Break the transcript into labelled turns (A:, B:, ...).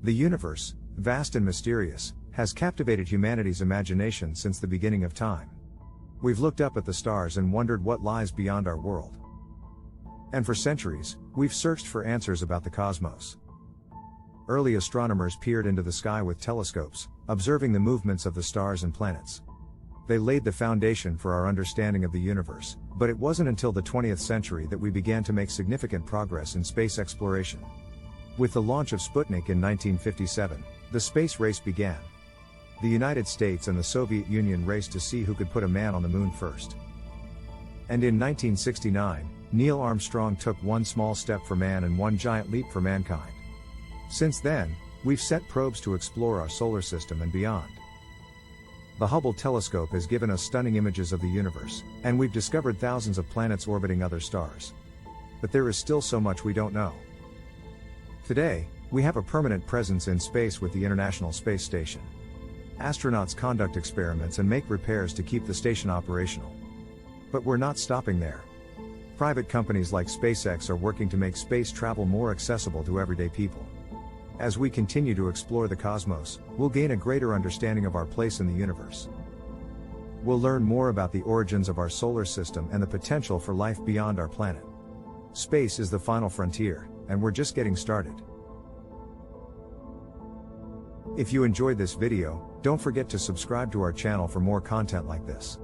A: The universe, vast and mysterious, has captivated humanity's imagination since the beginning of time. We've looked up at the stars and wondered what lies beyond our world. And for centuries, we've searched for answers about the cosmos. Early astronomers peered into the sky with telescopes, observing the movements of the stars and planets. They laid the foundation for our understanding of the universe, but it wasn't until the 20th century that we began to make significant progress in space exploration. With the launch of Sputnik in 1957, the space race began. The United States and the Soviet Union raced to see who could put a man on the moon first. And in 1969, Neil Armstrong took one small step for man and one giant leap for mankind. Since then, we've sent probes to explore our solar system and beyond. The Hubble telescope has given us stunning images of the universe, and we've discovered thousands of planets orbiting other stars. But there is still so much we don't know. Today, we have a permanent presence in space with the International Space Station. Astronauts conduct experiments and make repairs to keep the station operational. But we're not stopping there. Private companies like SpaceX are working to make space travel more accessible to everyday people. As we continue to explore the cosmos, we'll gain a greater understanding of our place in the universe. We'll learn more about the origins of our solar system and the potential for life beyond our planet. Space is the final frontier, and we're just getting started. If you enjoyed this video, don't forget to subscribe to our channel for more content like this.